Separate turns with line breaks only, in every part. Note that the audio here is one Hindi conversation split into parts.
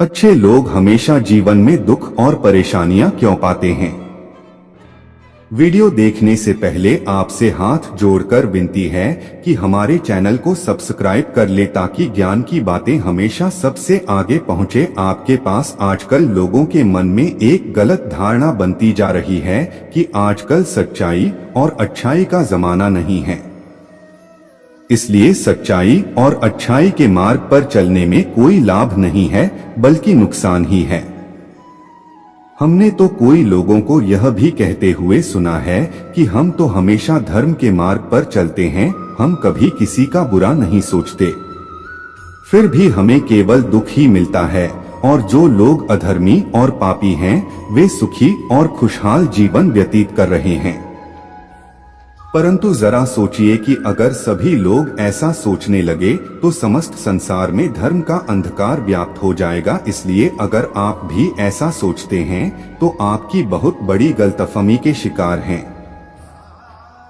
अच्छे लोग हमेशा जीवन में दुख और परेशानियां क्यों पाते हैं? वीडियो देखने से पहले आपसे हाथ जोड़कर विनती है कि हमारे चैनल को सब्सक्राइब कर ले ताकि ज्ञान की बातें हमेशा सबसे आगे पहुंचे आपके पास। आजकल लोगों के मन में एक गलत धारणा बनती जा रही है कि आजकल सच्चाई और अच्छाई का जमाना नहीं है, इसलिए सच्चाई और अच्छाई के मार्ग पर चलने में कोई लाभ नहीं है बल्कि नुकसान ही है। हमने तो कोई लोगों को यह भी कहते हुए सुना है कि हम तो हमेशा धर्म के मार्ग पर चलते हैं, हम कभी किसी का बुरा नहीं सोचते, फिर भी हमें केवल दुख ही मिलता है और जो लोग अधर्मी और पापी हैं वे सुखी और खुशहाल जीवन व्यतीत कर रहे हैं। परंतु जरा सोचिए कि अगर सभी लोग ऐसा सोचने लगे तो समस्त संसार में धर्म का अंधकार व्याप्त हो जाएगा। इसलिए अगर आप भी ऐसा सोचते हैं तो आपकी बहुत बड़ी गलतफहमी के शिकार हैं।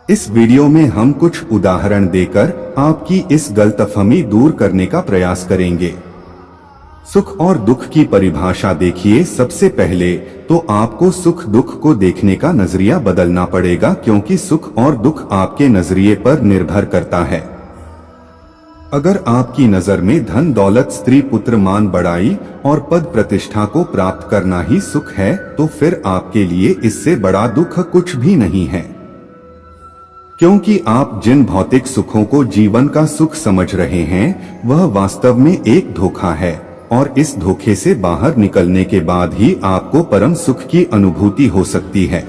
इस वीडियो में हम कुछ उदाहरण देकर आपकी इस गलतफहमी दूर करने का प्रयास करेंगे। सुख और दुख की परिभाषा देखिए। सबसे पहले तो आपको सुख दुख को देखने का नजरिया बदलना पड़ेगा, क्योंकि सुख और दुख आपके नजरिए पर निर्भर करता है। अगर आपकी नजर में धन दौलत स्त्री पुत्र मान बढ़ाई और पद प्रतिष्ठा को प्राप्त करना ही सुख है तो फिर आपके लिए इससे बड़ा दुख कुछ भी नहीं है, क्योंकि आप जिन भौतिक सुखों को जीवन का सुख समझ रहे हैं वह वास्तव में एक धोखा है और इस धोखे से बाहर निकलने के बाद ही आपको परम सुख की अनुभूति हो सकती है।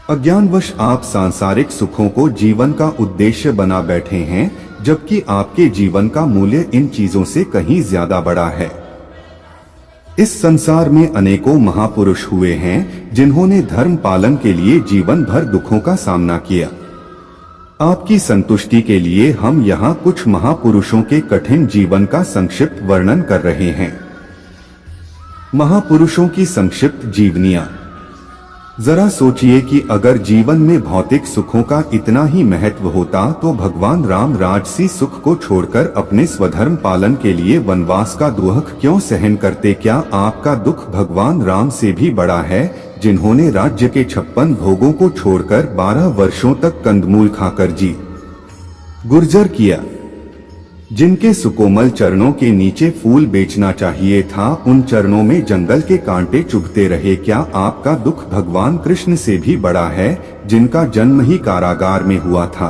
अज्ञानवश आप सांसारिक सुखों को जीवन का उद्देश्य बना बैठे हैं, जबकि आपके जीवन का मूल्य इन चीजों से कहीं ज्यादा बड़ा है। इस संसार में अनेकों महापुरुष हुए हैं जिन्होंने धर्म पालन के लिए जीवन भर दुखों का सामना किया। आपकी संतुष्टि के लिए हम यहाँ कुछ महापुरुषों के कठिन जीवन का संक्षिप्त वर्णन कर रहे हैं। महापुरुषों की संक्षिप्त जीवनियां। जरा सोचिए कि अगर जीवन में भौतिक सुखों का इतना ही महत्व होता तो भगवान राम राजसी सुख को छोड़कर अपने स्वधर्म पालन के लिए वनवास का दुख क्यों सहन करते? क्या आपका दुख भगवान राम से भी बड़ा है, जिन्होंने राज्य के 56 भोगों को छोड़कर 12 वर्षों तक कंदमूल खाकर जी गुर्जर किया, जिनके सुकोमल चरणों के नीचे फूल बेचना चाहिए था उन चरणों में जंगल के कांटे चुभते रहे? क्या आपका दुख भगवान कृष्ण से भी बड़ा है, जिनका जन्म ही कारागार में हुआ था,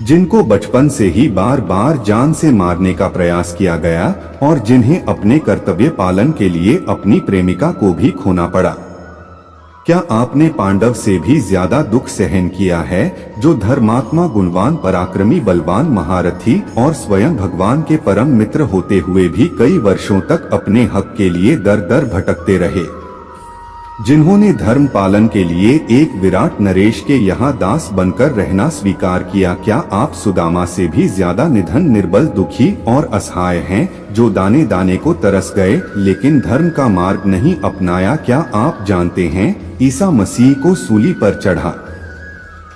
जिनको बचपन से ही बार बार जान से मारने का प्रयास किया गया और जिन्हें अपने कर्तव्य पालन के लिए अपनी प्रेमिका को भी खोना पड़ा? क्या आपने पांडव से भी ज्यादा दुख सहन किया है, जो धर्मात्मा गुणवान पराक्रमी बलवान महारथी और स्वयं भगवान के परम मित्र होते हुए भी कई वर्षों तक अपने हक के लिए दर दर भटकते रहे, जिन्होंने धर्म पालन के लिए एक विराट नरेश के यहाँ दास बनकर रहना स्वीकार किया? क्या आप सुदामा से भी ज्यादा निधन निर्बल दुखी और असहाय हैं, जो दाने दाने को तरस गए लेकिन धर्म का मार्ग नहीं अपनाया? क्या आप जानते हैं ईसा मसीह को सूली पर चढ़ा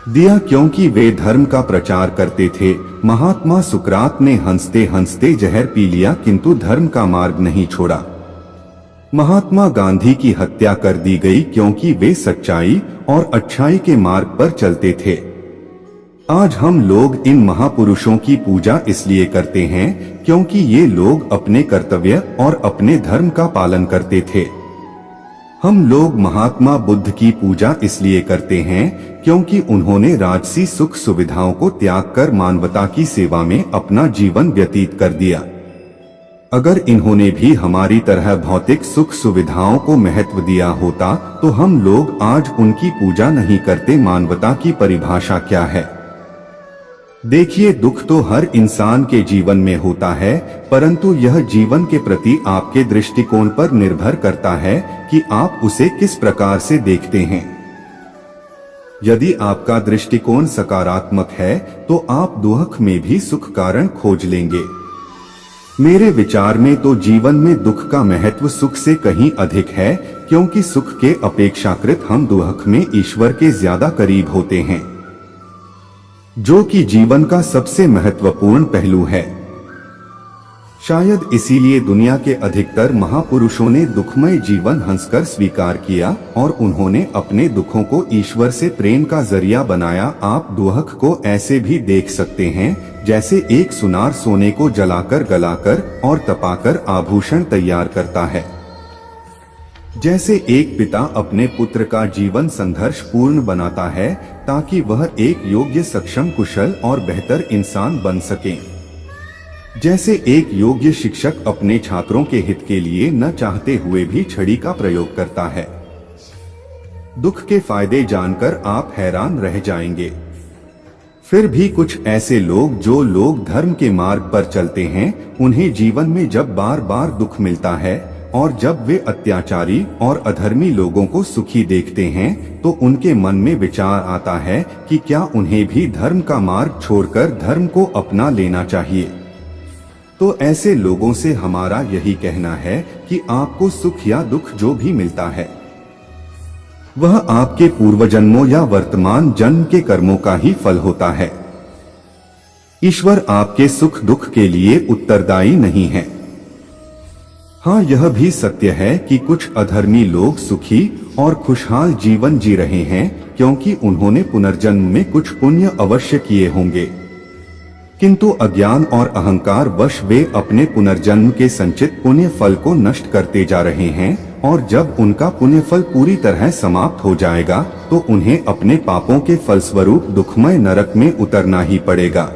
दिया क्योंकि वे धर्म का प्रचार करते थे? महात्मा सुकरात ने हंसते हंसते जहर पी लिया किंतु धर्म का मार्ग नहीं छोड़ा। महात्मा गांधी की हत्या कर दी गई क्योंकि वे सच्चाई और अच्छाई के मार्ग पर चलते थे। आज हम लोग इन महापुरुषों की पूजा इसलिए करते हैं क्योंकि ये लोग अपने कर्तव्य और अपने धर्म का पालन करते थे। हम लोग महात्मा बुद्ध की पूजा इसलिए करते हैं क्योंकि उन्होंने राजसी सुख सुविधाओं को त्याग कर मानवता की सेवा में अपना जीवन व्यतीत कर दिया। अगर इन्होंने भी हमारी तरह भौतिक सुख सुविधाओं को महत्व दिया होता तो हम लोग आज उनकी पूजा नहीं करते। मानवता की परिभाषा क्या है? देखिए, दुख तो हर इंसान के जीवन में होता है, परंतु यह जीवन के प्रति आपके दृष्टिकोण पर निर्भर करता है कि आप उसे किस प्रकार से देखते हैं। यदि आपका दृष्टिकोण सकारात्मक है तो आप दुख में भी सुख कारण खोज लेंगे। मेरे विचार में तो जीवन में दुख का महत्व सुख से कहीं अधिक है, क्योंकि सुख के अपेक्षाकृत हम दुख में ईश्वर के ज्यादा करीब होते हैं, जो कि जीवन का सबसे महत्वपूर्ण पहलू है। शायद इसीलिए दुनिया के अधिकतर महापुरुषों ने दुखमय जीवन हंसकर स्वीकार किया और उन्होंने अपने दुखों को ईश्वर से प्रेम का जरिया बनाया। आप दुख को ऐसे भी देख सकते हैं जैसे एक सुनार सोने को जलाकर गलाकर और तपाकर आभूषण तैयार करता है। जैसे एक पिता अपने पुत्र का जीवन संघर्ष पूर्ण बनाता है ताकि वह एक योग्य, सक्षम, कुशल और बेहतर इंसान बन सके। जैसे एक योग्य शिक्षक अपने छात्रों के हित के लिए न चाहते हुए भी छड़ी का प्रयोग करता है। दुख के फायदे जानकर आप हैरान रह जाएंगे। फिर भी कुछ ऐसे लोग जो लोग धर्म के मार्ग पर चलते हैं, उन्हें जीवन में जब बार बार दुख मिलता है और जब वे अत्याचारी और अधर्मी लोगों को सुखी देखते हैं तो उनके मन में विचार आता है कि क्या उन्हें भी धर्म का मार्ग छोड़कर धर्म को अपना लेना चाहिए। तो ऐसे लोगों से हमारा यही कहना है कि आपको सुख या दुख जो भी मिलता है वह आपके पूर्व जन्मों या वर्तमान जन्म के कर्मों का ही फल होता है। ईश्वर आपके सुख दुख के लिए उत्तरदायी नहीं है। हाँ, यह भी सत्य है कि कुछ अधर्मी लोग सुखी और खुशहाल जीवन जी रहे हैं क्योंकि उन्होंने पुनर्जन्म में कुछ पुण्य अवश्य किए होंगे, किंतु अज्ञान और अहंकार वश वे अपने पुनर्जन्म के संचित पुण्य फल को नष्ट करते जा रहे हैं और जब उनका पुण्य फल पूरी तरह समाप्त हो जाएगा तो उन्हें अपने पापों के फलस्वरूप दुखमय नरक में उतरना ही पड़ेगा।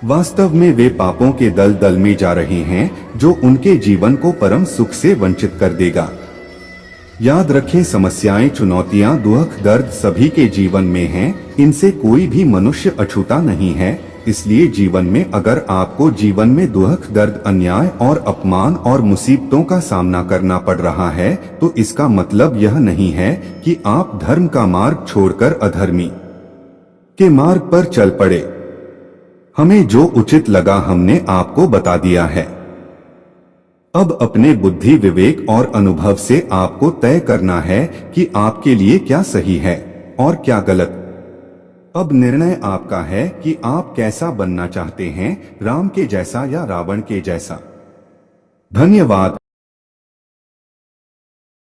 वास्तव में वे पापों के दलदल में जा रहे हैं जो उनके जीवन को परम सुख से वंचित कर देगा। याद रखें, समस्याएं, चुनौतियां, दुख, दर्द सभी के जीवन में हैं। इनसे कोई भी मनुष्य अछूता नहीं है। इसलिए जीवन में अगर आपको जीवन में दुख, दर्द, अन्याय और अपमान और मुसीबतों का सामना करना पड़ रहा है तो इसका मतलब यह नहीं है कि आप धर्म का मार्ग छोड़कर अधर्मी के मार्ग पर चल पड़े। हमें जो उचित लगा हमने आपको बता दिया है। अब अपने बुद्धि, विवेक और अनुभव से आपको तय करना है कि आपके लिए क्या सही है और क्या गलत। अब निर्णय आपका है कि आप कैसा बनना चाहते हैं, राम के जैसा या रावण के जैसा। धन्यवाद।